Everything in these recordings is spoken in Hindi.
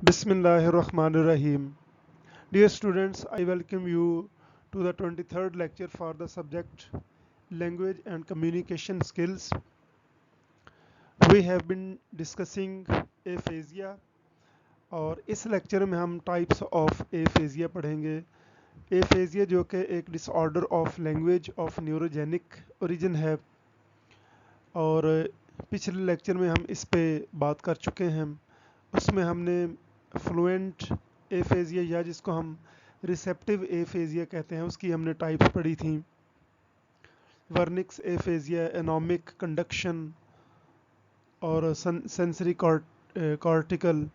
Bismillahirrahmanirrahim. Dear students, I welcome you to the 23rd lecture for the subject Language and Communication Skills. We have been discussing aphasia और इस लेक्चर में हम टाइप्स ऑफ aphasia पढ़ेंगे. aphasia जो कि एक disorder of language of neurogenic origin है और पिछले लेक्चर में हम इस पे बात कर चुके हैं. उसमें हमने फ्लुएंट एफेजिया या जिसको हम रिसेप्टिव एफेजिया कहते हैं उसकी हमने टाइप्स पढ़ी थी. वर्निक्स एफेजिया, एनोमिक, कंडक्शन और सेंसरी कॉर्टिकल.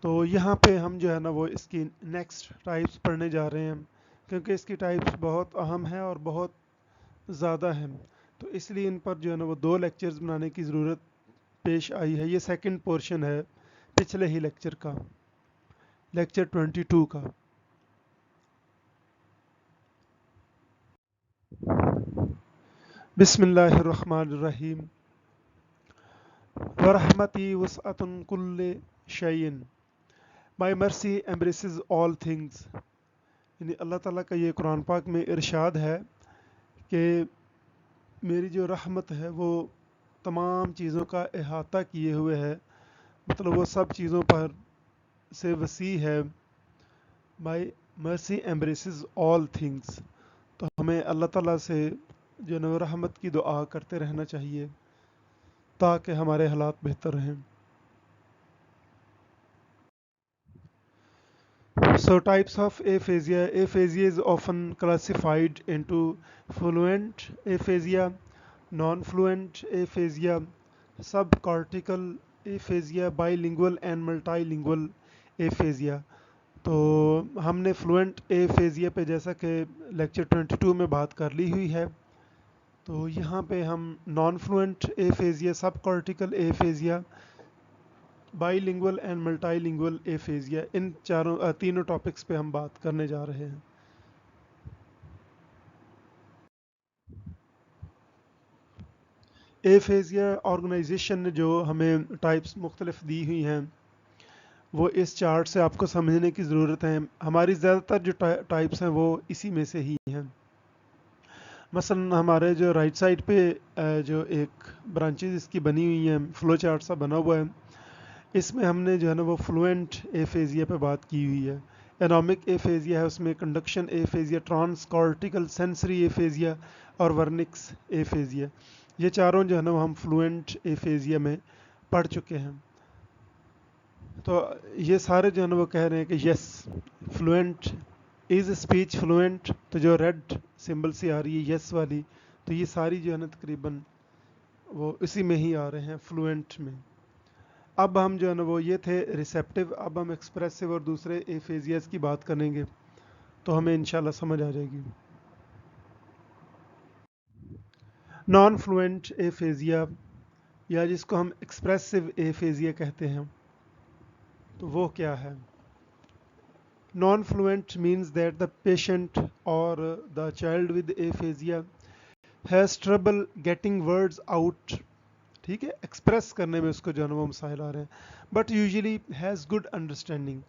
तो यहाँ पे हम जो है ना वो इसकी नेक्स्ट टाइप्स पढ़ने जा रहे हैं क्योंकि इसकी टाइप्स बहुत अहम है और बहुत ज़्यादा हैं. तो इसलिए इन पर जो है ना वो 2 लेक्चर्स बनाने की ज़रूरत पेश आई है. ये सेकंड पोर्शन है पिछले ही लेक्चर का, लेक्चर 22 का. बिस्मिल्लाहिर्रहमानिर्रहीम. वरहमती वसअतुन कुल्ले शैइन. माई मर्सी एम्ब्रेसेस ऑल थिंग्स. यानी अल्लाह ताला का ये कुरान पाक में इरशाद है कि मेरी जो रहमत है वो तमाम चीज़ों का अहाता किए हुए है, मतलब वो सब चीज़ों पर से वसी है. माई मर्सी एम्ब्रेसेस ऑल थिंग्स. तो हमें अल्लाह ताला से जो है रहमत की दुआ करते रहना चाहिए ताकि हमारे हालात बेहतर रहें. So types of aphasia. Aphasia is often classified into fluent aphasia, non-fluent aphasia, subcortical aphasia, bilingual and multilingual aphasia. तो हमने फ्लुएंट एफेजिया पे जैसा कि लेक्चर 22 में बात कर ली हुई है, तो यहाँ पे हम non fluent aphasia, sub cortical aphasia, bilingual and multilingual aphasia, इन तीनों टॉपिक्स पे हम बात करने जा रहे हैं. एफेजिया ऑर्गेनाइजेशन ने जो हमें टाइप्स मुख्तलिफ दी हुई हैं वो इस चार्ट से आपको समझने की ज़रूरत है. हमारी ज़्यादातर जो टाइप्स हैं वो इसी में से ही हैं. मसलन हमारे जो राइट साइड पे जो एक ब्रांचेस इसकी बनी हुई हैं, फ्लो चार्ट सा बना हुआ है, इसमें हमने जो है ना वो फ्लुएंट एफेजिया पे बात की हुई है. एनोमिक एफेजिया है, उसमें conduction aphasia, trans cortical sensory aphasia और वर्निक्स एफेजिया. ये चारों जो है ना हम फ्लुएंट एफेजिया में पढ़ चुके हैं. तो ये सारे जो है ना वो कह रहे हैं कि yes fluent is speech fluent. तो जो रेड सिंबल से आ रही है यस वाली, तो ये सारी जो है ना तकरीबन वो इसी में ही आ रहे हैं, फ्लुएंट में. अब हम जो है ना वो ये थे रिसेप्टिव, अब हम एक्सप्रेसिव और दूसरे एफेजियाज की बात करेंगे तो हमें इंशाल्लाह समझ आ जाएगी. नॉन फ्लुएंट एफेजिया या जिसको हम एक्सप्रेसिव एफेजिया कहते हैं, तो वो क्या है? Non-fluent means that the patient or the child with aphasia has trouble getting words out. ठीक है, एक्सप्रेस करने में उसको जो है ना वो मसाइल आ रहे हैं, but usually has good understanding.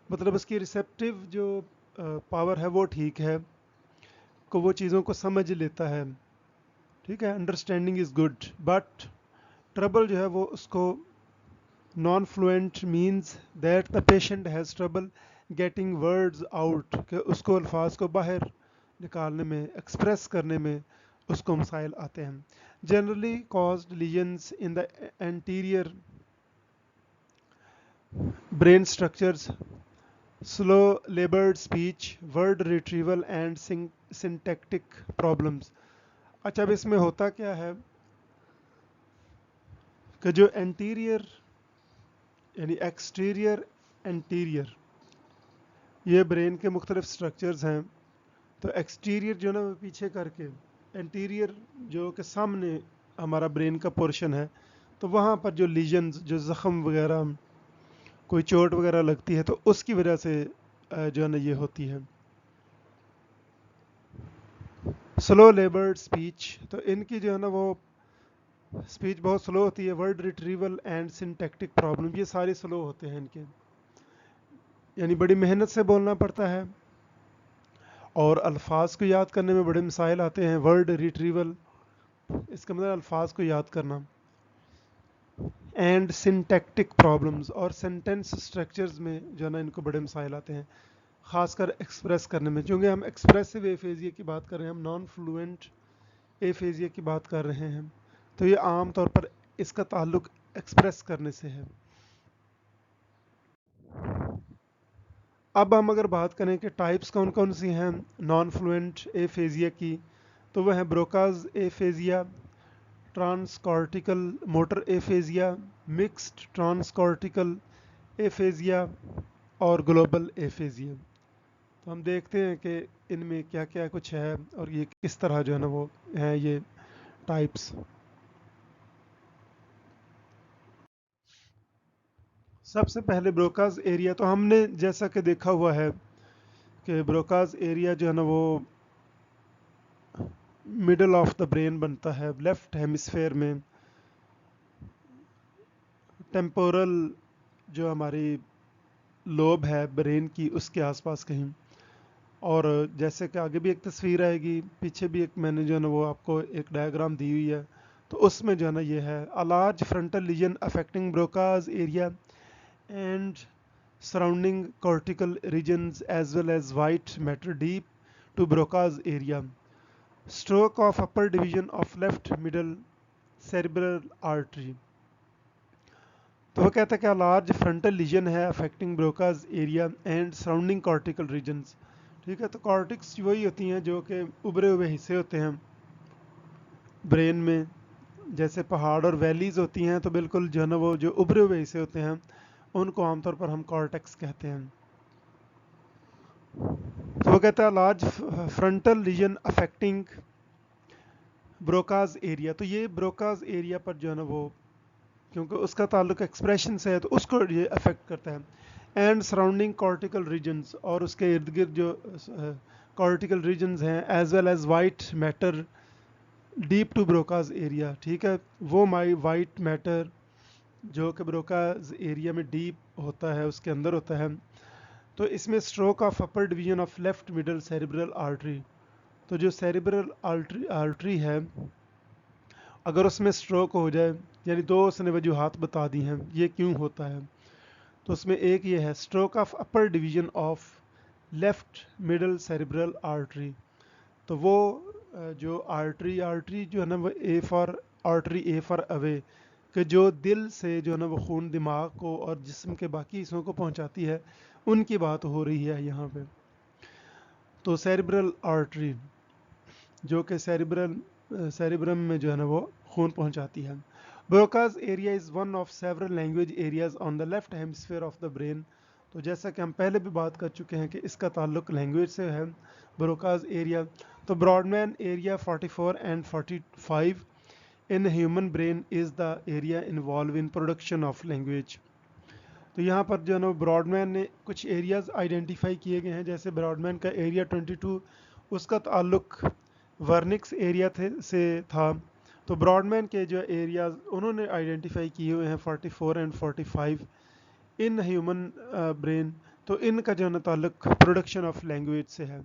मतलब उसकी रिसेप्टिव जो पावर है वो ठीक है, को वो चीज़ों को समझ लेता है, ठीक है, understanding is good, but trouble जो है वो उसको non fluent means that the patient has trouble getting words out, कि उसको अल्फाज को बाहर निकालने में, एक्सप्रेस करने में उसको मसाइल आते हैं. Generally caused lesions in the anterior brain structures, slow लेबर्ड speech, word retrieval and syntactic problems. अच्छा, अब इसमें होता क्या है कि जो एंटीरियर यानी एक्सटीरियर, एंटीरियर, ये ब्रेन के मुख्तलिफ स्ट्रक्चर्स हैं. तो एक्सटीरियर जो ना वो पीछे करके, एंटीरियर जो कि सामने हमारा ब्रेन का पोर्शन है, तो वहाँ पर जो लीजन्स, जो ज़ख़म वगैरह, कोई चोट वगैरह लगती है तो उसकी वजह से जो है ना ये होती है. स्लो लेबर्ड स्पीच, तो इनकी जो है ना वो स्पीच बहुत स्लो होती है, word retrieval and syntactic problem, ये सारे स्लो होते हैं इनके, यानी बड़ी मेहनत से बोलना पड़ता है और अल्फाज को याद करने में बड़े मसाइल आते हैं। वर्ड रिट्रीवल, इसका मतलब अल्फाज को याद करना, एंड सिंटैक्टिक प्रॉब्लम्स, और सेंटेंस स्ट्रक्चर्स में जो है ना इनको बड़े मसाइल आते हैं, खासकर एक्सप्रेस करने में। क्योंकि हम एक्सप्रेसिव एफेजिया की बात कर रहे हैं, हम नॉन फ्लुएंट एफेजिया की बात कर रहे हैं, तो ये आम तौर पर इसका ताल्लुक एक्सप्रेस करने से है। अब हम अगर बात करें कि टाइप्स कौन कौन सी हैं नॉन फ्लुएंट एफेजिया की, तो वह है Broca's aphasia, transcortical motor aphasia, mixed transcortical aphasia और ग्लोबल एफेजिया। तो हम देखते हैं कि इनमें क्या क्या कुछ है और ये किस तरह जो है ना वो है ये टाइप्स। सबसे पहले ब्रोकाज एरिया, तो हमने जैसा कि देखा हुआ है कि ब्रोकाज एरिया जो है ना वो मिडल ऑफ द ब्रेन बनता है, लेफ्ट हेमिस्फेयर में, टेम्पोरल जो हमारी लोब है ब्रेन की उसके आसपास कहीं। और जैसे कि आगे भी एक तस्वीर आएगी, पीछे भी एक मैंने जो है ना वो आपको एक डायग्राम दी हुई है, तो उसमें जो है ना ये है a large frontal lesion affecting Broca's area and surrounding cortical regions as well as white matter deep to Broca's area. Stroke of upper division of left middle cerebral artery. तो वो कहता है कि लार्ज फ्रंटल लीजन है affecting Broca's area and surrounding cortical regions. ठीक है, तो कॉर्टिक्स वही होती हैं जो कि उभरे हुए हिस्से होते हैं ब्रेन में, जैसे पहाड़ और वैलीज होती हैं, तो बिल्कुल जो है ना वो जो उभरे हुए हिस्से होते हैं उनको आमतौर पर हम कॉर्टेक्स कहते हैं। तो वो कहता है large frontal lesion affecting Broca's area, तो ये ब्रोकाज एरिया पर जो है ना वो क्योंकि उसका ताल्लुक एक्सप्रेशन से है तो उसको ये अफेक्ट करता है। एंड सराउंडिंग कॉर्टिकल रीजन्स, और उसके इर्द गिर्द जो कॉर्टिकल रीजन्स हैं, as well as white matter deep to Broca's area. ठीक है, वो माई वाइट मैटर जो कि ब्रोकाज एरिया में डीप होता है, उसके अंदर होता है। तो इसमें stroke of upper division of left middle cerebral artery, तो जो सेरिब्रल आर्टरी है अगर उसमें स्ट्रोक हो जाए, यानी दो उसने वजूहात बता दी हैं ये क्यों होता है, तो उसमें एक ये है stroke of upper division of left middle cerebral artery. तो वो जो आर्टरी जो है ना वो A for artery, A for away, कि जो दिल से जो है ना वो खून दिमाग को और जिस्म के बाकी हिस्सों को पहुंचाती है, उनकी बात हो रही है यहाँ पे। तो सेरिब्रल आर्टरी जो कि सेरिब्रम में जो है ना वो खून पहुंचाती है। Broca's area is one of several language areas on the left hemisphere of the brain. तो जैसा कि हम पहले भी बात कर चुके हैं कि इसका ताल्लुक लैंग्वेज से है ब्रोकाज एरिया। तो Brodmann area 44 and 45 in human brain is the area involve in production of language. तो यहाँ पर जो है ना ब्रॉडमैन ने कुछ एरियाज आइडेंटिफाई किए गए हैं, जैसे ब्रॉडमैन का एरिया 22 उसका ताल्लुक वर्निक्स एरिया से था। तो ब्रॉडमैन के जो एरियाज उन्होंने आइडेंटिफाई किए हुए हैं 44 एंड 45 इन ह्यूमन ब्रेन, तो इनका जो है ना ताल्लुक प्रोडक्शन ऑफ लैंग्वेज से है।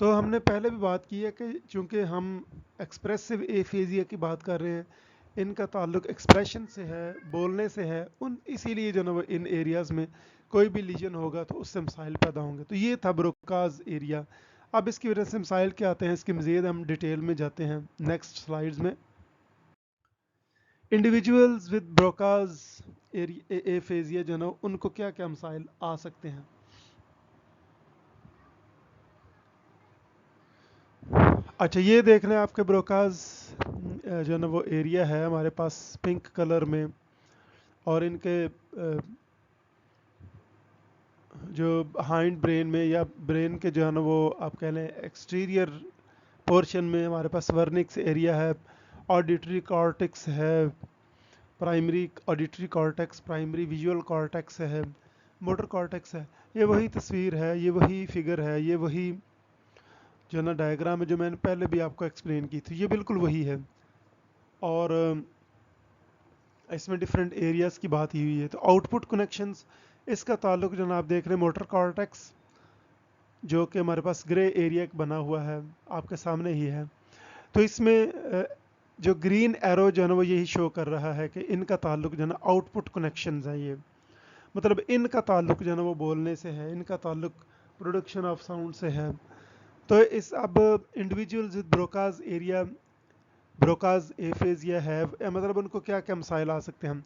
तो हमने पहले भी बात की है कि चूँकि हम एक्सप्रेसिव एफेजिया की बात कर रहे हैं, इनका ताल्लुक एक्सप्रेशन से है, बोलने से है, उन इसीलिए जो ना वो इन एरियाज़ में कोई भी लीजन होगा तो उससे मसाइल पैदा होंगे। तो ये था ब्रोकाज एरिया। अब इसकी वजह से मसाइल क्या आते हैं, इसकी मज़ीद हम डिटेल में जाते हैं नेक्स्ट स्लाइड्स में। इंडिविजुअल्स विद ब्रोकाज एफेजिया जो ना उनको क्या क्या मसाइल आ सकते हैं। अच्छा, ये देख रहे हैं आपके ब्रोकाज जो ना वो एरिया है हमारे पास पिंक कलर में, और इनके जो हाइंड ब्रेन में या ब्रेन के जो है ना वो आप कह लें एक्सटीरियर पोर्शन में हमारे पास वर्निक्स एरिया है, ऑडिटरी कॉर्टेक्स है, primary auditory cortex, primary visual cortex है, मोटर कॉर्टेक्स है। ये वही तस्वीर है, ये वही फिगर है, ये वही जो है ना डायग्राम है जो मैंने पहले भी आपको एक्सप्लेन की थी, ये बिल्कुल वही है। और इसमें डिफरेंट एरियाज की बात ही हुई है। तो आउटपुट कनेक्शंस, इसका ताल्लुक जो आप देख रहे हैं मोटर कॉर्टेक्स, जो कि हमारे पास ग्रे एरिया बना हुआ है, आपके सामने ही है। तो इसमें जो ग्रीन एरो जो है ना वो यही शो कर रहा है कि इनका ताल्लुक जो है ना आउटपुट कनेक्शंस हैं। ये मतलब इनका ताल्लुक जो है ना वो बोलने से है, इनका ताल्लुक प्रोडक्शन ऑफ साउंड से है। तो इस अब individuals with Broca's area, Broca's aphasia have, मतलब उनको क्या क्या मसाइल आ सकते हैं। हम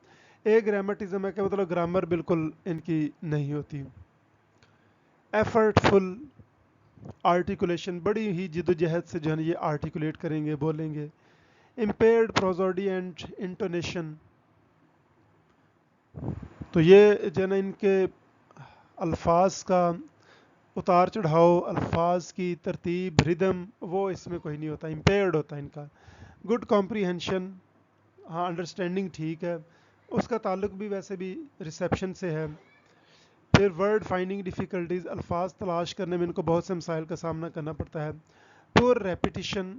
एक ग्रामेटिज्म है कि मतलब ग्रामर बिल्कुल इनकी नहीं होती। एफर्टफुल आर्टिकुलेशन, बड़ी ही जिद्दोजहद से जो है ये आर्टिकुलेट करेंगे, बोलेंगे। इम्पेयर्ड प्रोसोडी एंड इंटोनेशन, तो ये जो है ना इनके अल्फाज का उतार चढ़ाव, अल्फाज की तरतीब, रिदम, वो इसमें कोई नहीं होता, इम्पेयर्ड होता है इनका। गुड कॉम्प्रीहेंशन, हाँ अंडरस्टैंडिंग ठीक है, उसका ताल्लुक भी वैसे भी रिसेप्शन से है। फिर वर्ड फाइंडिंग डिफ़िकल्टीज, अल्फाज तलाश करने में इनको बहुत से मसाइल का सामना करना पड़ता है। पुअर रेपिटिशन,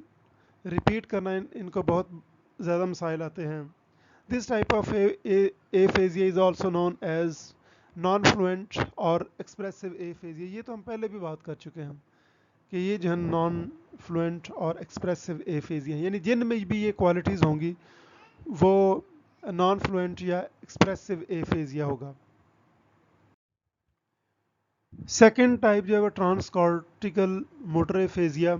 रिपीट करना इनको बहुत ज़्यादा मसाइल आते हैं। This type of aphasia is also known as non fluent और एक्सप्रेसिव एफेजिया। ये तो हम पहले भी बात कर चुके हैं कि ये जो है नॉन फ्लुएंट और एक्सप्रेसिव एफेजिया, यानी जिनमें भी ये क्वालिटीज़ होंगी वो नॉन फ्लुएंट या एक्सप्रेसिव एफेजिया होगा। सेकेंड टाइप जो है वो ट्रांसकॉर्टिकल मोटर एफेजिया।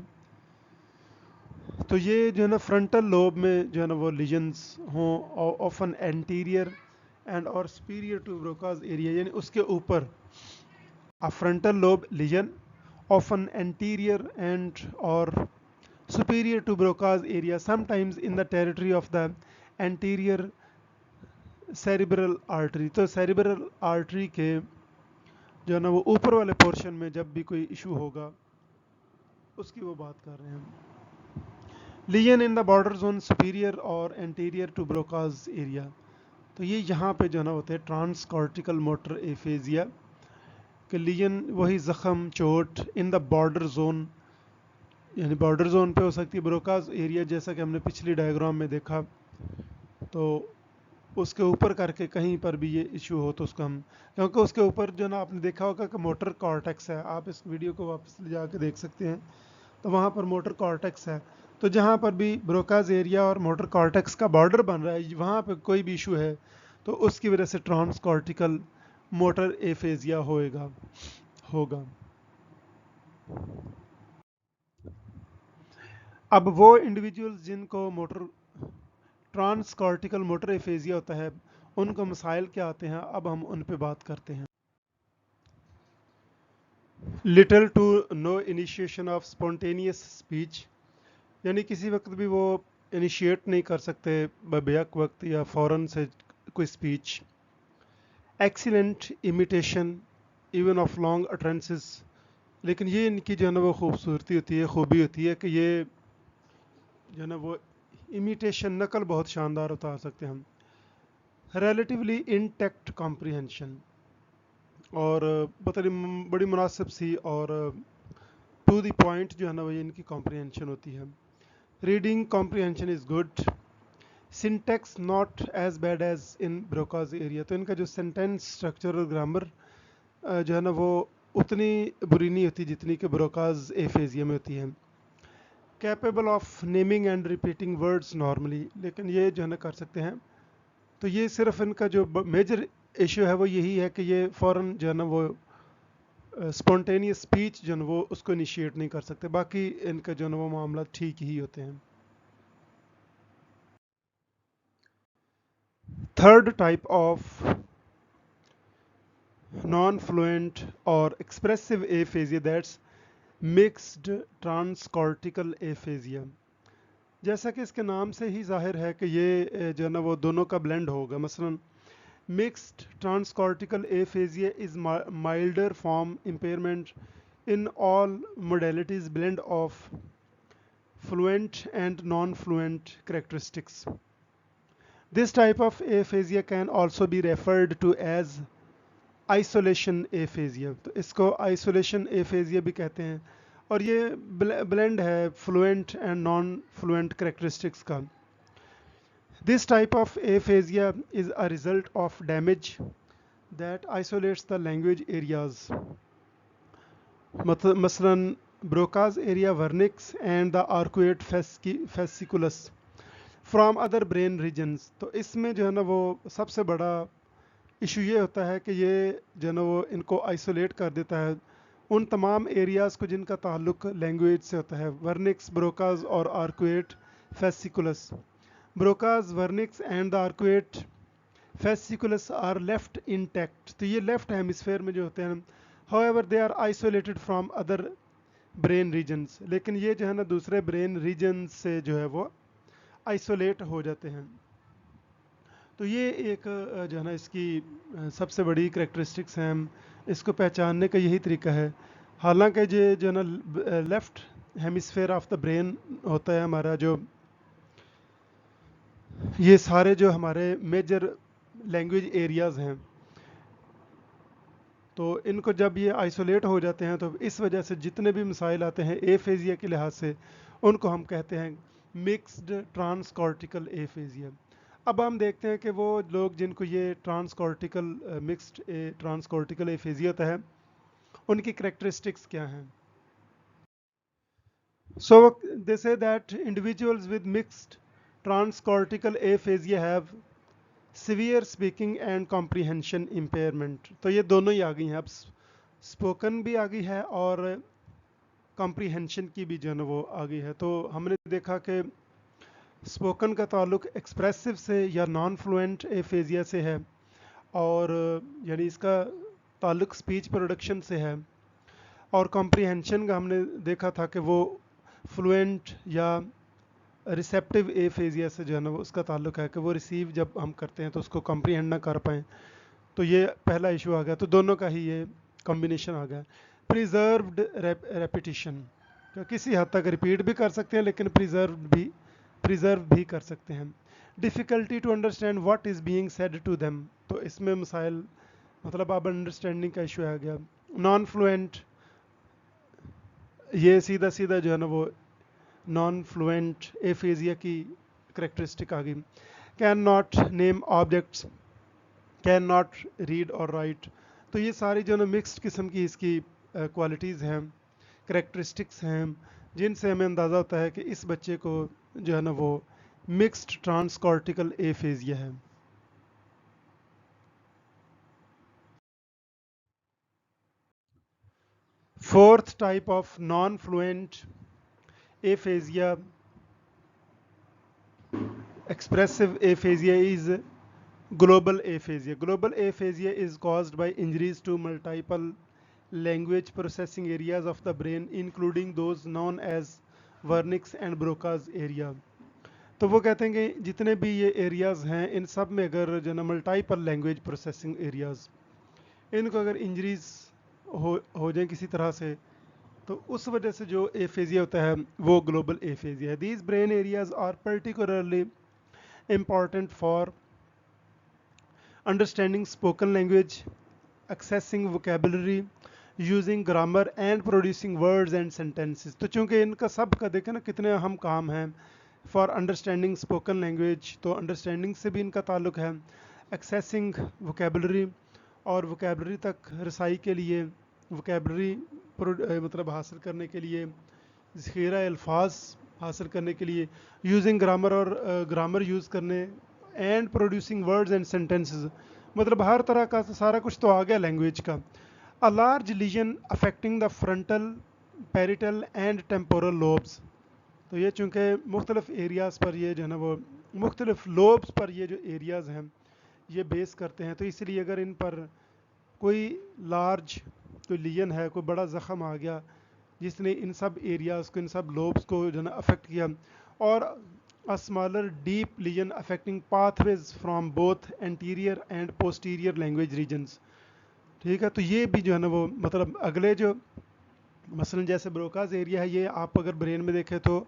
तो ये जो है ना फ्रंटल लोब में जो है ना वो लीजन्स हों, ऑफन एंटीरियर एंड और सुपीरियर टू ब्रोकाज एरिया, यानी उसके ऊपर a frontal lobe lesion, often anterior and or superior to Broca's area, sometimes in the territory of the anterior cerebral artery। तो cerebral artery के जो है ना वो ऊपर वाले पोर्शन में जब भी कोई इशू होगा उसकी वो बात कर रहे हैं हम। Lesion in the border zone superior और एंटीरियर टू ब्रोकाज एरिया, तो ये यहाँ पे जो है ना होते हैं ट्रांसकॉर्टिकल मोटर एफेजिया के लीजन, वही ज़ख़म, चोट इन द बॉर्डर जोन, यानी बॉर्डर जोन पे हो सकती है। ब्रोकाज एरिया जैसा कि हमने पिछली डायग्राम में देखा, तो उसके ऊपर करके कहीं पर भी ये इशू हो तो उसको हम, क्योंकि उसके ऊपर जो ना आपने देखा होगा कि मोटर कॉर्टेक्स है, आप इस वीडियो को वापस ले जाके देख सकते हैं, तो वहाँ पर मोटर कॉर्टेक्स है। तो जहाँ पर भी ब्रोकाज एरिया और मोटर कॉर्टेक्स का बॉर्डर बन रहा है, वहाँ पर कोई भी इशू है तो उसकी वजह से ट्रांसकॉर्टिकल मोटर एफेजिया होगा। अब वो इंडिविजुअल्स जिनको मोटर ट्रांसकॉर्टिकल मोटर एफेजिया होता है उनको मसाइल क्या आते हैं, अब हम उन पे बात करते हैं। Little to no initiation of spontaneous speech, यानी किसी वक्त भी वो इनिशिएट नहीं कर सकते बेक वक्त या फ़ौरन से कोई speech. Excellent imitation even of long utterances, लेकिन ये इनकी जो है ना वो खूबसूरती होती है, खूबी होती है कि ये जो है ना वो इमिटेशन, नकल बहुत शानदार उतार सकते हैं हम। रिलेटिवली इंटैक्ट कॉम्प्रीहेंशन, और बड़ी मुनासिब सी और टू द पॉइंट जो है ना वो ये इनकी कॉम्प्रीहेंशन होती है। Reading comprehension is good, syntax not as bad as in Broca's area, तो इनका जो सेंटेंस स्ट्रक्चर और ग्रामर जो है ना वो उतनी बुरी नहीं होती जितनी कि ब्रोकाज एफेजिया में होती है। Capable of naming and repeating words normally, लेकिन ये जो है ना कर सकते हैं। तो ये सिर्फ इनका जो मेजर इशू है वो यही है कि ये फ़ौरन जो है ना वो स्पॉन्टेनियस स्पीच जो है वो उसको इनिशिएट नहीं कर सकते, बाकी इनका जो है ना वो मामला ठीक ही होते हैं। Third type of non fluent और expressive aphasia, that's mixed transcortical aphasia. जैसा कि इसके नाम से ही जाहिर है कि ये जो है ना वो दोनों का ब्लेंड होगा। मसलन mixed transcortical aphasia is milder form impairment in all modalities, blend of fluent and non-fluent characteristics. This type of aphasia can also be referred to as isolation aphasia। तो इसको isolation aphasia भी कहते हैं, और ये ब्लेंड है fluent and non fluent characteristics का। This type of aphasia is a result of damage that isolates the language areas. मसलन Broca's area vernix and the arcuate fasciculus from other brain regions. तो इसमें जो है ना वो सबसे बड़ा इशू ये होता है कि ये जो है ना वो इनको आइसोलेट कर देता है उन तमाम एरियाज़ को जिनका ताल्लुक लैंग्वेज से होता है, वर्निक्स, ब्रोकाज और arcuate fasciculus. Broca's, Wernicke's and the arcuate fasciculus are left intact. तो ये लेफ्ट हेमिस्फेयर में जो होते हैं, however they are isolated from other brain regions, लेकिन ये जो है ना दूसरे ब्रेन रीजन से जो है वो आइसोलेट हो जाते हैं। तो ये एक जो है ना इसकी सबसे बड़ी करेक्टरिस्टिक्स हैं, इसको पहचानने का यही तरीका है। हालांकि ये जो है ना left hemisphere of the brain होता है हमारा, जो ये सारे जो हमारे मेजर लैंग्वेज एरियाज़ हैं, तो इनको जब ये आइसोलेट हो जाते हैं तो इस वजह से जितने भी मसाइल आते हैं एफेजिया के लिहाज से, उनको हम कहते हैं मिक्स्ड ट्रांसकॉर्टिकल एफेजिया। अब हम देखते हैं कि वो लोग जिनको ये ट्रांसकॉर्टिकल मिक्स्ड ट्रांसकॉर्टिकल एफेजिया होता है, उनकी करेक्टरिस्टिक्स क्या हैं। So they say that individuals with mixed transcortical aphasia have severe speaking and comprehension impairment. तो ये दोनों ही आ गई हैं, अब स्पोकन भी आ गई है और कॉम्प्रीहेंशन की भी जो है वो आ गई है। तो हमने देखा कि स्पोकन का ताल्लुक एक्सप्रेसिव से या नॉन फ्लुएंट एफेजिया से है, और यानी इसका ताल्लुक स्पीच प्रोडक्शन से है, और कॉम्प्रीहेंशन का हमने देखा था कि वो फ्लुएंट या रिसेप्टिव एफेजिया से जो है ना उसका ताल्लुक है कि वो रिसीव जब हम करते हैं तो उसको कॉम्प्रीहेंड ना कर पाएँ। तो ये पहला इशू आ गया, तो दोनों का ही ये कॉम्बिनेशन आ गया। प्रिजर्व्ड रेपिटिशन, किसी हद तक रिपीट भी कर सकते हैं लेकिन प्रिजर्व भी कर सकते हैं। Difficulty to understand what is being said to them, तो इसमें मसाइल मतलब अब अंडरस्टैंडिंग का इशू आ गया। नॉन फ्लुएंट, ये सीधा सीधा जो है ना वो नॉन फ्लुएंट एफेजिया की करेक्टरिस्टिक आ गई। Can not name objects, can not read और राइट। तो ये सारी जो है ना मिक्स्ड किस्म की इसकी क्वालिटीज़ हैं, करेक्टरिस्टिक्स हैं, जिनसे हमें अंदाज़ा होता है कि इस बच्चे को जो है ना वो मिक्स्ड ट्रांसकॉर्टिकल एफेजिया है। Fourth type of non fluent aphasia, expressive aphasia, is global aphasia. Global aphasia is caused by injuries to multiple language processing areas of the brain, including those known as Wernicke's and Broca's area. तो वो कहते हैं कि जितने भी ये एरियाज़ हैं इन सब में अगर जो ना मल्टीपल लैंग्वेज प्रोसेसिंग एरियाज़, इनको अगर इंजरीज हो जाए किसी तरह से, तो उस वजह से जो एफेजिया होता है वो ग्लोबल एफेजिया है। These brain areas are particularly important for understanding spoken language, accessing vocabulary, using grammar and producing words and sentences। तो चूंकि इनका सब का देखें ना कितने अहम काम हैं फॉर अंडरस्टैंडिंग स्पोकन लैंग्वेज, तो अंडरस्टैंडिंग से भी इनका ताल्लुक है, एक्सेसिंग वोकेबलरी और वोकेबलरी तक रसाई के लिए, वोकेबलरी मतलब हासिल करने के लिए, ज़ख़ीरा अल्फाज हासिल करने के लिए, यूजिंग ग्रामर और ग्रामर यूज़ करने, and producing words and sentences. मतलब हर तरह का सारा कुछ तो आ गया लैंग्वेज का। A large lesion affecting the frontal, parietal and temporal lobes. तो ये चूँकि मुख्तलिफ एरियाज़ पर ये जो है ना वो मुख्तलिफ लोब्स पर ये जो एरियाज़ हैं ये बेस करते हैं, तो इसलिए अगर इन पर कोई लार्ज कोई लीजन है, कोई बड़ा ज़ख़म आ गया जिसने इन सब एरियाज़ को, इन सब लोब्स को जो है अफेक्ट किया, और a smaller deep lesion affecting pathways from both anterior and posterior language regions. ठीक है, तो ये भी जो है ना वो मतलब अगले जो मसलन जैसे ब्रोकाज एरिया है, ये आप अगर ब्रेन में देखें तो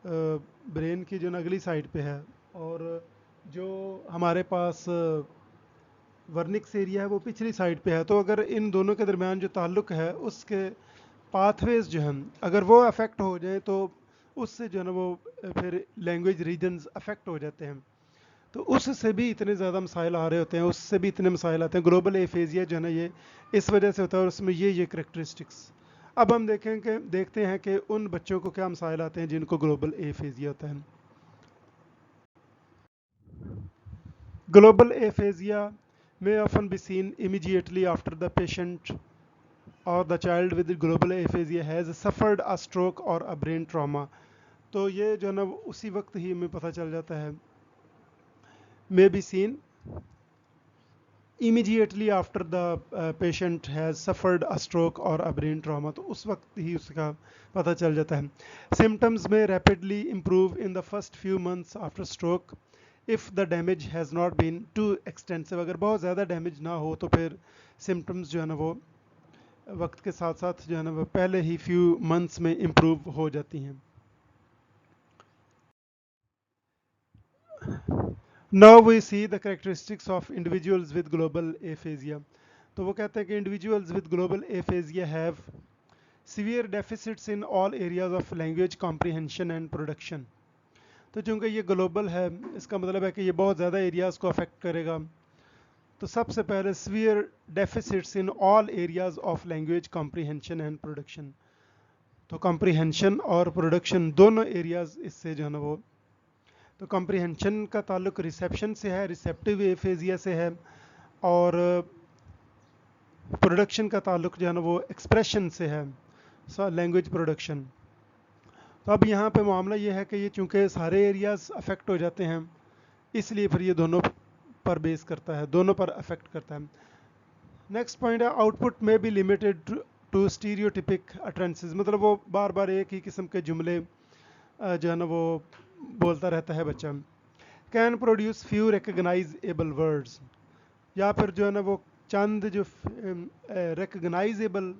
ब्रेन की जो ना अगली साइड पे है, और जो हमारे पास वर्निक्स एरिया है वो पिछली साइड पे है। तो अगर इन दोनों के दरमियान जो ताल्लुक है उसके पाथवेज जो हैं अगर वो अफेक्ट हो जाए तो उससे जो है ना वो फिर लैंग्वेज रीजन्स अफेक्ट हो जाते हैं। तो उससे भी इतने ज़्यादा मसाइल आ रहे होते हैं, उससे भी इतने मसाइल आते हैं। ग्लोबल एफेजिया जो है ना, ये इस वजह से होता है और उसमें ये करेक्टरिस्टिक्स। अब हम देखते हैं कि उन बच्चों को क्या मसाइल आते हैं जिनको ग्लोबल एफेजिया होता है। Global aphasia may often be seen immediately after the patient or the child with global aphasia has suffered a stroke or a brain trauma। तो ये जो है ना उसी वक्त ही हमें पता चल जाता है, may be seen immediately after the patient has suffered a stroke or a brain trauma। तो उस वक्त ही उसका पता चल जाता है। Symptoms may rapidly improve in the first few months after stroke if the damage has not been too extensive। अगर बहुत ज़्यादा डैमेज ना हो तो फिर सिम्टम्स जो है ना वो वक्त के साथ साथ जो है ना वो पहले ही फ्यू मंथ्स में इम्प्रूव हो जाती हैं। Now we see the characteristics of individuals with global aphasia। तो वो कहते हैं कि individuals with global aphasia have severe deficits in all areas of language comprehension and production। तो चूंकि ये ग्लोबल है, इसका मतलब है कि ये बहुत ज़्यादा एरियाज़ को अफेक्ट करेगा। तो सबसे पहले severe deficits in all areas of language comprehension and production। तो comprehension और production दोनों एरियाज इससे जो है ना वो, तो कॉम्प्रिहेंशन का ताल्लुक रिसेप्शन से है, रिसेप्टिव एफेजिया से है, और प्रोडक्शन का ताल्लुक जो है ना वो एक्सप्रेशन से है, लैंग्वेज प्रोडक्शन। तो अब यहाँ पे मामला ये है कि ये चूँकि सारे एरियाज अफेक्ट हो जाते हैं, इसलिए फिर ये दोनों पर बेस करता है, दोनों पर अफेक्ट करता है। नेक्स्ट पॉइंट है आउटपुट में बी लिमिटेड टू स्टीरियोटिपिक अटेंसेस। मतलब वो बार बार एक ही किस्म के जुमले जो है ना वो बोलता रहता है बच्चा। Can produce few recognisable words, या फिर जो है ना वो चंद जो रिकग्नाइजेबल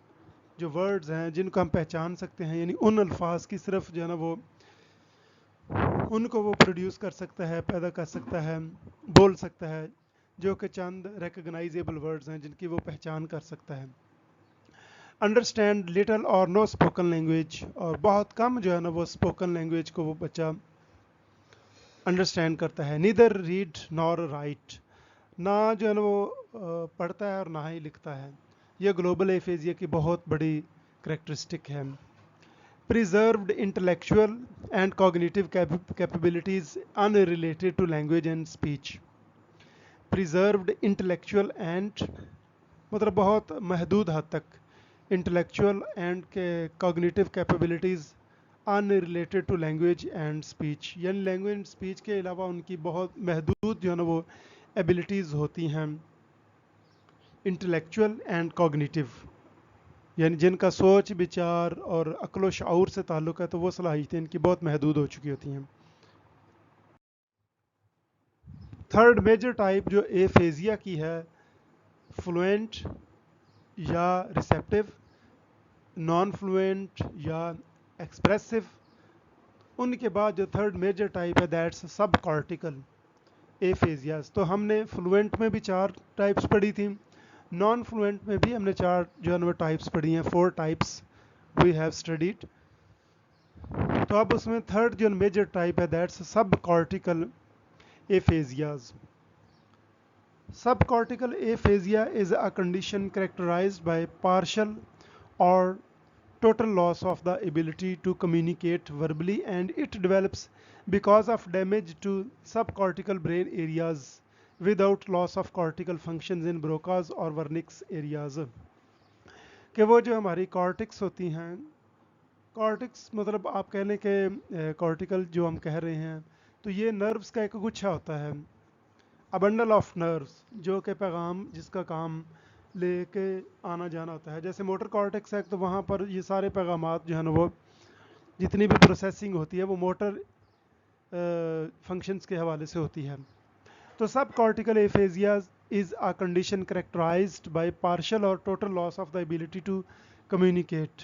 जो वर्ड्स हैं जिनको हम पहचान सकते हैं, यानी उन अल्फाज की सिर्फ जो है ना वो उनको वो प्रोड्यूस कर सकता है, पैदा कर सकता है, बोल सकता है, जो कि चंद रिकग्नाइजेबल वर्ड्स हैं जिनकी वो पहचान कर सकता है। अंडरस्टैंड लिटल और नो स्पोकन लैंग्वेज, और बहुत कम जो है ना वो स्पोकन लैंग्वेज को वो बच्चा अंडरस्टैंड करता है। नीदर रीड नॉर राइट, ना जो है ना वो पढ़ता है और ना ही लिखता है। यह ग्लोबल एफेजिया की बहुत बड़ी करेक्टरिस्टिक है। Preserved intellectual and cognitive capabilities unrelated to language and speech. Preserved intellectual and मतलब बहुत महदूद हद तक, इंटेलेक्चुअल एंड के cognitive capabilities unrelated to language and speech, यानी लैंग्वेज एंड स्पीच के अलावा उनकी बहुत महदूद जो है ना वो एबिलिटीज़ होती हैं। इंटेलेक्चुअल एंड कॉग्निटिव यानी जिनका सोच विचार और अक्ल शऊर से ताल्लुक़ है, तो वो सलाहियतें इनकी बहुत महदूद हो चुकी होती हैं। थर्ड मेजर टाइप जो एफेजिया की है, फ्लुएंट या रिसेप्टिव, नॉन फ्लुएंट या एक्सप्रेसिव। उनके बाद जो थर्ड मेजर टाइप है दैट्स सब कॉर्टिकल एफेजियाज। तो हमने फ्लुएंट में भी 4 टाइप्स पढ़ी थी, नॉन फ्लुएंट में भी हमने 4 जो है टाइप्स पढ़ी हैं, 4 टाइप्स वी हैव स्टडीड। तो अब उसमें थर्ड जो मेजर टाइप है दैट्स सब cortical एफेजियाज। Subcortical aphasia is a condition characterized by partial or total loss of the ability to communicate verbally, and it develops because of damage to subcortical brain areas without loss of cortical functions in Broca's or Wernicke's areas। कि वो जो हमारी कॉर्टिक्स होती हैं, कॉर्टिक्स मतलब आप कह लें कि कॉर्टिकल जो हम कह रहे हैं, तो ये नर्व्स का एक गुच्छा होता है, अ बंडल ऑफ नर्व्स, जो कि पैगाम जिसका काम लेके आना जाना होता है। जैसे मोटर कॉर्टेक्स है तो वहाँ पर ये सारे पैगामात जो है ना वो जितनी भी प्रोसेसिंग होती है वो मोटर फंक्शंस के हवाले से होती है। तो सब cortical aphasia is a condition characterized by partial और total loss of the ability to communicate,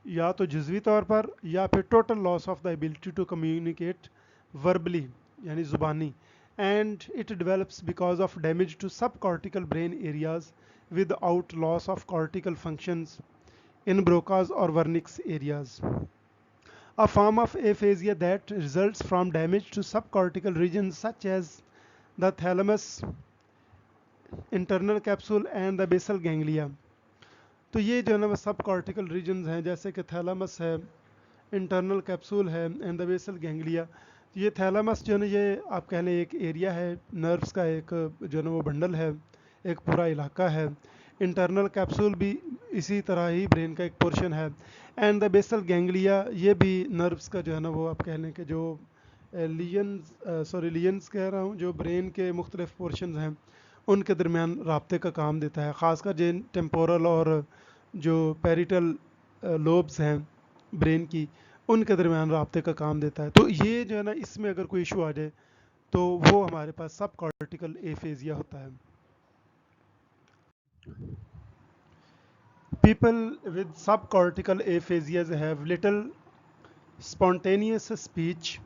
या तो जुज़वी तौर पर या फिर total loss of the ability to communicate verbally यानी ज़ुबानी, and it develops because of damage to subcortical brain areas without loss of cortical functions in Broca's or Wernicke's areas। a form of aphasia that results from damage to subcortical regions such as the thalamus, internal capsule and the basal ganglia. तो ये जो है ना वो सब कॉर्टिकल रीजन्स हैं, जैसे कि थैलामस है, इंटरनल कैप्सूल है एंड द बेसल गैंग्लिया। ये थैलामस जो है ना, ये आप कह लें एक एरिया है, नर्व्स का एक जो है ना वो बंडल है, एक पूरा इलाका है। इंटरनल कैप्सूल भी इसी तरह ही ब्रेन का एक पोर्शन है। एंड द बेसल गैंग्लिया ये भी नर्व्स का जो है ना वो आप कह लें कि जो लियंस कह रहा हूँ, जो ब्रेन के मुख्तलिफ पोर्शन हैं उनके दरमियान राब्ते का काम देता है, ख़ासकर जिन टेम्पोरल और जो पेरिटल लोब्स हैं ब्रेन की, उनके दरमियान राब्ते का काम देता है। तो ये जो है ना, इसमें अगर कोई इशू आ जाए तो वो हमारे पास सब कॉर्टिकल एफेजिया होता है। People with subcortical aphasias have little spontaneous speech,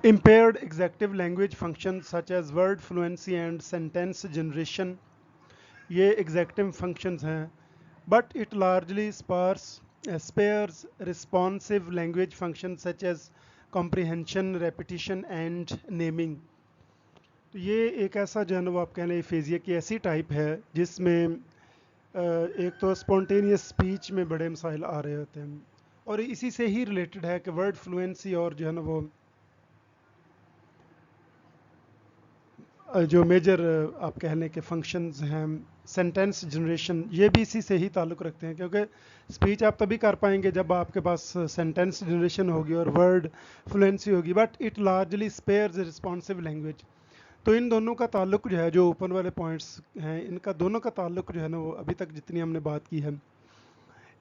impaired executive language functions such as word fluency and sentence generation, ये executive functions हैं, but it largely spares responsive language functions such as comprehension, repetition and naming. तो ये एक ऐसा जो है ना वो आप कह लें एफेजिया की ऐसी टाइप है जिसमें एक तो स्पॉन्टेनियस स्पीच में बड़े मसाइल आ रहे होते हैं, और इसी से ही रिलेटेड है कि वर्ड फ्लुएंसी और जो है ना वो जो मेजर आप कह लें कि फंक्शंस हैं, सेंटेंस जनरेशन, ये भी इसी से ही ताल्लुक़ रखते हैं, क्योंकि स्पीच आप तभी कर पाएंगे जब आपके पास सेंटेंस जनरेशन होगी और वर्ड फ्लुएंसी होगी, but it largely spares responsive language. तो इन दोनों का ताल्लुक जो है, जो ऊपर वाले पॉइंट्स हैं, इनका दोनों का ताल्लुक जो है ना वो अभी तक जितनी हमने बात की है,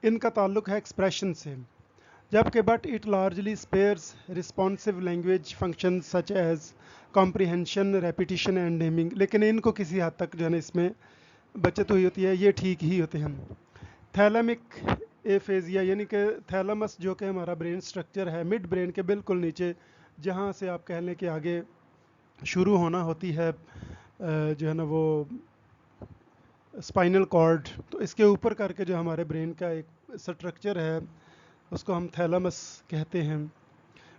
इनका ताल्लुक है एक्सप्रेशन से, जबकि but it largely spares responsive language function such as comprehension, repetition and naming. लेकिन इनको किसी हद तक जो है ना इसमें बचत हुई होती है, ये ठीक ही होते हैं। थैलेमिक एफेजिया यानी कि थैलमस जो कि हमारा ब्रेन स्ट्रक्चर है मिड ब्रेन के बिल्कुल नीचे, जहाँ से आप कह लें कि आगे शुरू होना होती है जो है ना वो स्पाइनल कॉर्ड, तो इसके ऊपर करके जो हमारे ब्रेन का एक स्ट्रक्चर है उसको हम थैलेमस कहते हैं,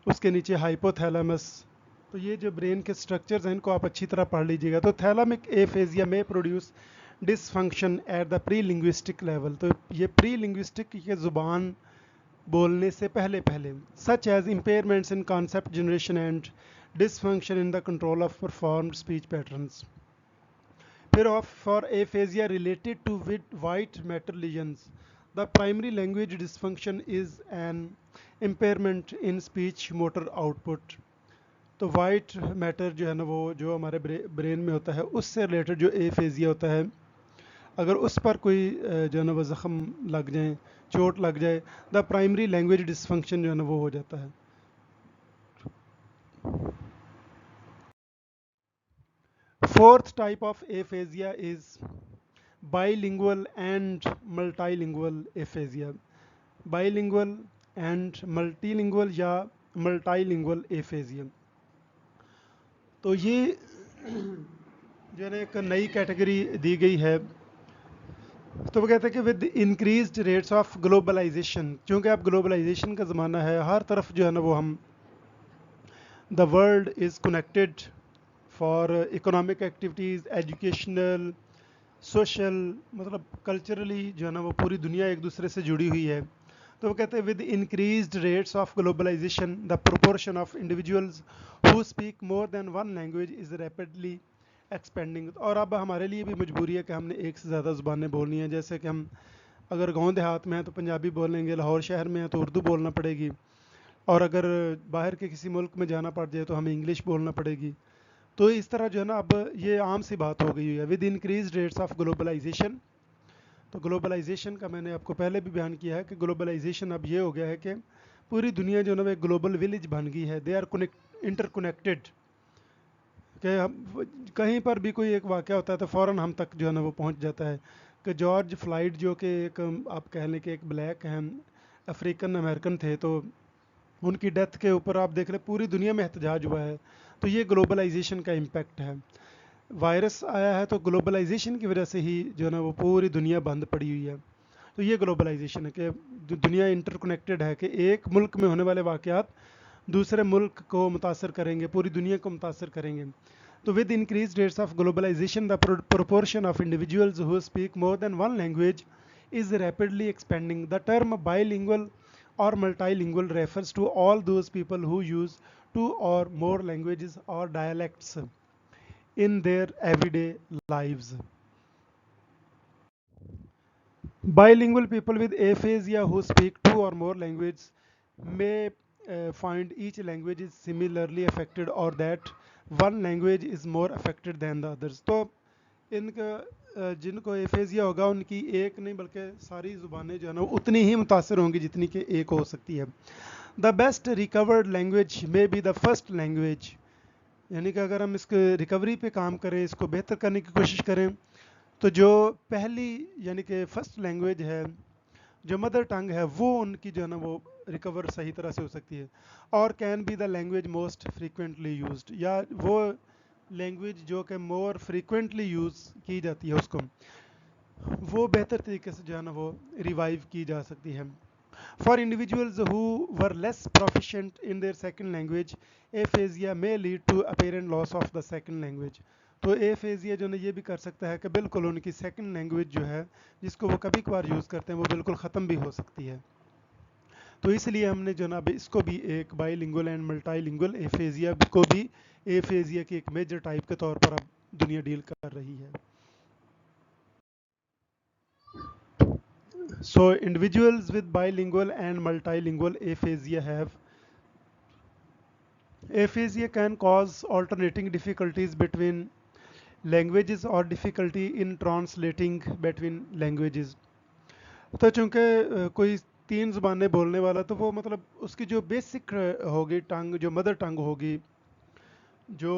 उसके नीचे हाइपोथैलेमस। तो ये जो ब्रेन के स्ट्रक्चर्स हैं इनको आप अच्छी तरह पढ़ लीजिएगा। तो थैलेमिक एफेजिया में produce dysfunction at the pre linguistic level, तो ये प्री लिंग्विस्टिक के ज़ुबान बोलने से पहले पहले, such as impairments in concept generation and dysfunction in the control of performed speech patterns. फिर of for aphasia related to white matter lesions, the primary language dysfunction is an impairment in speech motor output. तो वाइट मैटर जो है ना वो जो हमारे ब्रेन में होता है उससे रिलेटेड जो एफेजिया होता है, अगर उस पर कोई जो है ना वो ज़ख्म लग जाए, चोट लग जाए, द प्राइमरी लैंग्वेज डिसफंक्शन जो है ना वो हो जाता है। Fourth type of aphasia is bilingual and multilingual aphasia. Bilingual and multilingual या multilingual aphasia, तो ये जो है ना एक नई कैटेगरी दी गई है। तो वो कहते हैं कि with increased rates of globalization, क्योंकि अब ग्लोबलाइजेशन का ज़माना है, हर तरफ जो है ना वो हम the world is connected for economic activities, educational, social, मतलब कल्चरली जो है ना वो पूरी दुनिया एक दूसरे से जुड़ी हुई है। तो वो कहते हैं with increased rates of globalization the proportion of individuals who speak more than one language is rapidly expanding. और अब हमारे लिए भी मजबूरी है कि हमने एक से ज़्यादा ज़ुबानें बोलनी हैं, जैसे कि हम अगर गांव देहात में हैं तो पंजाबी बोलेंगे, लाहौर शहर में हैं तो उर्दू बोलना पड़ेगी, और अगर बाहर के किसी मुल्क में जाना पड़ जाए तो हमें इंग्लिश बोलना पड़ेगी। तो इस तरह जो है ना अब ये आम सी बात हो गई है with increase rates of globalization. तो ग्लोबलाइजेशन का मैंने आपको पहले भी बयान किया है कि ग्लोबलाइजेशन अब ये हो गया है कि पूरी दुनिया जो है ना एक ग्लोबल विलेज बन गई है, दे आर इंटरकनेक्टेड, कि हम कहीं पर भी कोई एक वाक़या होता है तो फ़ौरन हम तक जो है ना वो पहुंच जाता है। कि जॉर्ज फ्लाइड जो कि एक आप कह लें कि एक ब्लैक हैं, अफ्रीकन अमेरिकन थे, तो उनकी डेथ के ऊपर आप देख रहे पूरी दुनिया में एहतजाज हुआ है। तो ये ग्लोबलाइजेशन का इम्पैक्ट है। वायरस आया है तो ग्लोबलाइजेशन की वजह से ही जो है ना वो पूरी दुनिया बंद पड़ी हुई है। तो ये ग्लोबलाइजेशन है कि दुनिया इंटरकनेक्टेड है, कि एक मुल्क में होने वाले वाक़यात दूसरे मुल्क को मुतासर करेंगे, पूरी दुनिया को मुतासर करेंगे. तो with increased rates of globalization, the proportion of individuals who speak more than one language is rapidly expanding. The term bilingual or multilingual refers to all those people who use two or more languages or dialects in their everyday lives. Bilingual people with aphasia who speak two or more languages may find each language is similarly affected, or that one language is more affected than the others. तो इनका जिनको एफेजिया होगा उनकी एक नहीं बल्कि सारी ज़ुबानें जो है ना उतनी ही मुतासर होंगी जितनी कि एक हो सकती है. The best recovered language may be the first language, यानी कि अगर हम इसके रिकवरी पे काम करें, इसको बेहतर करने की कोशिश करें, तो जो पहली यानी कि फर्स्ट लैंग्वेज है, जो मदर टंग है, वो उनकी जो है ना वो रिकवर सही तरह से हो सकती है. और can be the language most frequently used, या वो लैंग्वेज जो कि मोर फ्रीक्वेंटली यूज़ की जाती है उसको वो बेहतर तरीके से जो है ना वो रिवाइव की जा सकती है. For individuals who were less proficient in their second language, aphasia may lead to apparent loss of the second language. तो एफेजिया जो है ये भी कर सकता है कि बिल्कुल उनकी सेकंड लैंग्वेज जो है जिसको वो कभी कभार यूज़ करते हैं वो बिल्कुल ख़त्म भी हो सकती है. तो इसलिए हमने जो ना इसको भी एक बाईलिंगुअल एंड मल्टीलिंगुअल एफेजिया को भी एफेजिया की एक मेजर टाइप के तौर पर अब दुनिया डील कर रही है. So individuals with bilingual and multilingual aphasia can cause alternating difficulties between languages or difficulty in translating between languages. तो चूंकि कोई तीन ज़ुबानें बोलने वाला, तो वो मतलब उसकी जो बेसिक होगी टंग, जो मदर टंग होगी, जो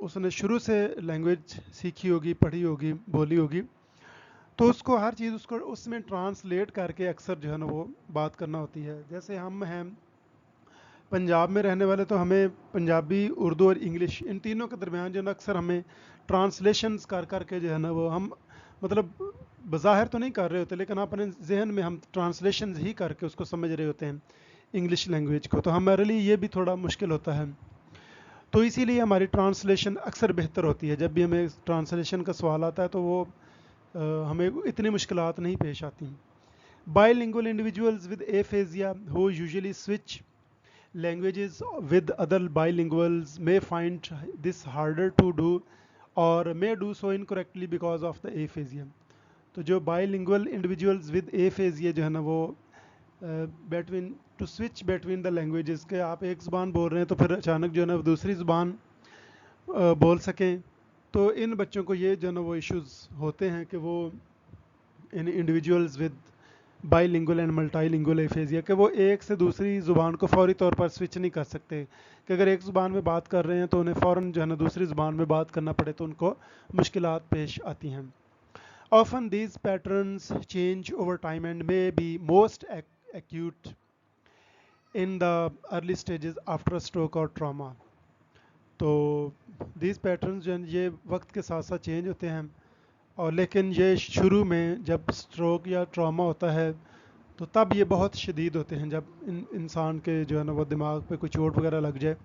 उसने शुरू से लैंग्वेज सीखी होगी, पढ़ी होगी, बोली होगी, तो उसको हर चीज़ उसको उसमें ट्रांसलेट करके अक्सर जो है ना वो बात करना होती है. जैसे हम हैं पंजाब में रहने वाले, तो हमें पंजाबी, उर्दू और इंग्लिश इन तीनों के दरमियान जो है ना अक्सर हमें ट्रांसलेशंस कर करके जो है ना वो हम मतलब बज़ाहिर तो नहीं कर रहे होते, लेकिन अपने जहन में हम ट्रांसलेशंस ही करके उसको समझ रहे होते हैं इंग्लिश लैंग्वेज को. तो हमारे लिए ये भी थोड़ा मुश्किल होता है. तो इसीलिए हमारी ट्रांसलेशन अक्सर बेहतर होती है. जब भी हमें ट्रांसलेशन का सवाल आता है तो वो हमें इतनी मुश्किलात नहीं पेश आती. Bilingual individuals with aphasia who usually switch languages with other bilinguals may find this harder to do or may do so incorrectly because of the aphasia. तो जो bilingual individuals with aphasia जो है ना वो between to switch between the languages, के आप एक ज़ुबान बोल रहे हैं तो फिर अचानक जो है ना दूसरी ज़ुबान बोल सकें, तो इन बच्चों को ये जो है ना वो इश्यूज़ होते हैं कि वो इन individuals with bilingual and multilingual aphasia कि वो एक से दूसरी ज़ुबान को फौरी तौर पर स्विच नहीं कर सकते, कि अगर एक ज़ुबान में बात कर रहे हैं तो उन्हें फ़ौरन जो है ना दूसरी ज़ुबान में बात करना पड़े तो उनको मुश्किलात पेश आती हैं. Often these patterns change over time and may be most acute in the early stages after a stroke or trauma. तो these patterns जो हैं ये वक्त के साथ साथ चेंज होते हैं, और लेकिन ये शुरू में जब स्ट्रोक या ट्रॉमा होता है तो तब ये बहुत शदीद होते हैं. जब इंसान के जो है ना वो दिमाग पे कोई चोट वगैरह लग जाए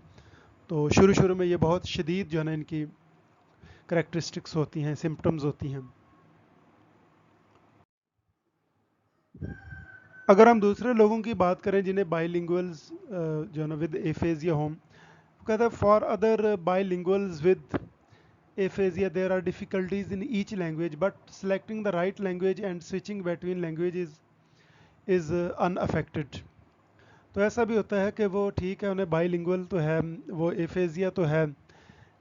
तो शुरू शुरू में ये बहुत शदीद जो है ना इनकी करेक्टरिस्टिक्स होती हैं, सिम्टम्स होती हैं. अगर हम दूसरे लोगों की बात करें जिन्हें बाईलिंगुअल्स जो है ना विद एफेजिया हों, कहते हैं for other bilinguals with aphasia there are difficulties in each language, but selecting the right language and switching between languages is unaffected. तो ऐसा भी होता है कि वो ठीक है, उन्हें बाईलिंगुअल तो है, वो एफेजिया तो है,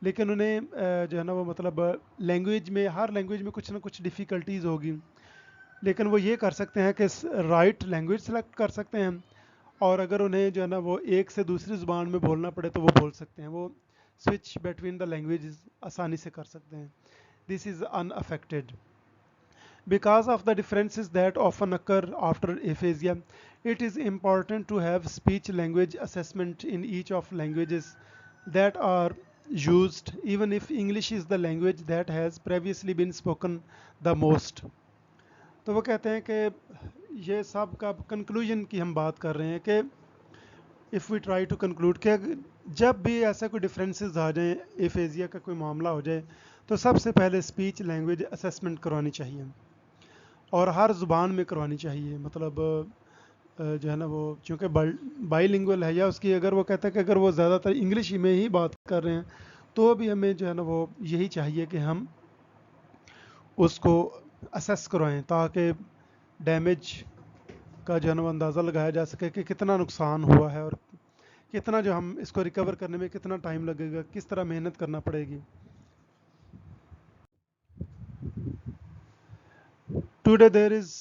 लेकिन उन्हें जो है ना वो मतलब लैंग्वेज में, हर लैंग्वेज में कुछ ना कुछ डिफ़िकल्टीज़ होगी, लेकिन वो ये कर सकते हैं कि राइट लैंग्वेज सेलेक्ट कर सकते हैं, और अगर उन्हें जो है ना वो एक से दूसरी ज़ुबान में बोलना पड़े तो वो बोल सकते हैं, वो स्विच बिटवीन द लैंग्वेजेस आसानी से कर सकते हैं. This is unaffected. Because of the differences that often occur after aphasia, it is important to have speech language assessment in each of languages that are used, even if English is the language that has previously been spoken the most. तो वो कहते हैं कि ये सब का कंक्लूजन की हम बात कर रहे हैं कि if we try to conclude कि जब भी ऐसा कोई डिफरेंसेस आ जाएं, एफेजिया का कोई मामला हो जाए, तो सबसे पहले स्पीच लैंग्वेज असेसमेंट करवानी चाहिए और हर ज़ुबान में करवानी चाहिए। मतलब जो है ना वो चूँकि बाईलिंगुअल है, या उसकी अगर वो कहता है कि अगर वो ज़्यादातर इंग्लिश में ही बात कर रहे हैं, तो भी हमें जो है ना वो यही चाहिए कि हम उसको असेस करवाएं, ताकि डैमेज का जो है ना वो अंदाज़ा लगाया जा सके कि कितना नुकसान हुआ है और कितना जो हम इसको रिकवर करने में कितना टाइम लगेगा, किस तरह मेहनत करना पड़ेगी। Today there is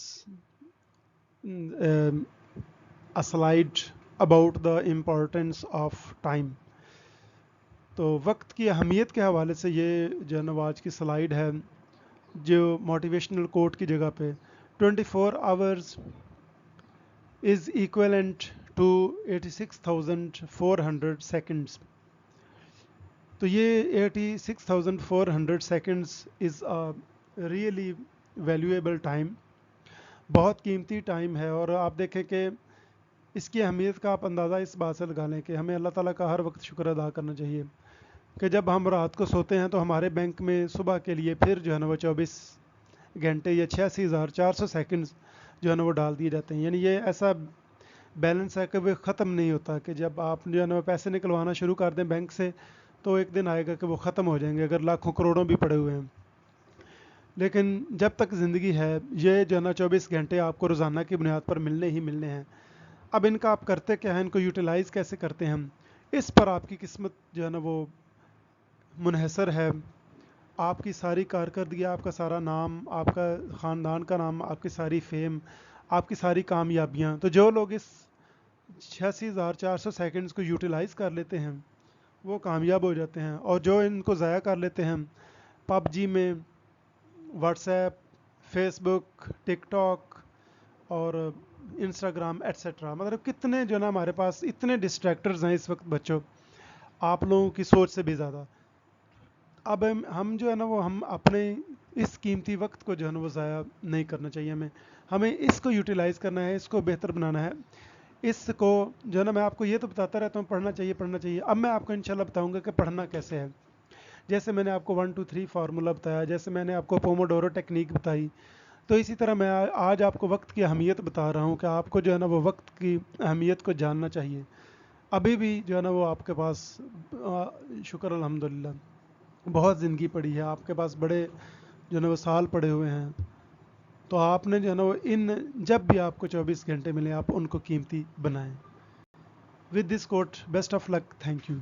a slide about the importance of time। तो वक्त की अहमियत के हवाले से ये जो है ना आज की स्लाइड है, जो मोटिवेशनल कोट की जगह पे 24 hours is equivalent to 86,400 seconds. तो ये 86,400 seconds is a really valuable time, बहुत कीमती टाइम है। और आप देखें कि इसकी अहमियत का आप अंदाज़ा इस बात से लगा लें कि हमें अल्लाह ताला का हर वक्त शुक्र अदा करना चाहिए कि जब हम रात को सोते हैं तो हमारे बैंक में सुबह के लिए फिर जो है ना वो 24 घंटे या 86,400 सेकंड्स जो है ना वो डाल दिए जाते हैं। यानी ये ऐसा बैलेंस है कि वो ख़त्म नहीं होता, कि जब आप जो है ना पैसे निकलवाना शुरू कर दें बैंक से, तो एक दिन आएगा कि वो ख़त्म हो जाएंगे, अगर लाखों करोड़ों भी पड़े हुए हैं। लेकिन जब तक ज़िंदगी है, ये जो है ना 24 घंटे आपको रोज़ाना की बुनियाद पर मिलने ही मिलने हैं। अब इनका आप करते क्या हैं, इनको यूटिलाइज़ कैसे करते हैं हम, इस पर आपकी किस्मत जो है ना वो मुनहसर है। आपकी सारी कारकर्दगी, आपका सारा नाम, आपका ख़ानदान का नाम, आपकी सारी फेम, आपकी सारी कामयाबियाँ, तो जो लोग इस 86,400 सेकेंड्स को यूटिलाइज़ कर लेते हैं वो कामयाब हो जाते हैं, और जो इनको ज़ाया कर लेते हैं पबजी में, व्हाट्सएप, फेसबुक, टिकटॉक और इंस्टाग्राम एट्सेट्रा, मतलब कितने जो ना हमारे पास इतने डिस्ट्रैक्टर्स हैं इस वक्त बच्चों, आप लोगों की सोच से भी ज़्यादा। अब हम जो है ना वो हम अपने इस कीमती वक्त को जो है ना वो ज़ाया नहीं करना चाहिए। हमें इसको यूटिलाइज़ करना है, इसको बेहतर बनाना है। इसको जो है ना मैं आपको ये तो बताता रहता हूँ पढ़ना चाहिए पढ़ना चाहिए। अब मैं आपको इंशाल्लाह बताऊंगा कि पढ़ना कैसे है। जैसे मैंने आपको 1 2 3 फार्मूला बताया, जैसे मैंने आपको पोमोडोरो टेक्निक बताई, तो इसी तरह मैं आज आपको वक्त की अहमियत बता रहा हूँ कि आपको जो है ना वो वक्त की अहमियत को जानना चाहिए। अभी भी जो है ना वो आपके पास शुक्र अल्हम्दुलिल्लाह बहुत ज़िंदगी पड़ी है, आपके पास बड़े जो है ना वो साल पड़े हुए हैं। तो आपने जो है ना वो इन जब भी आपको 24 घंटे मिले आप उनको कीमती बनाएं। With this quote, best of luck, thank you.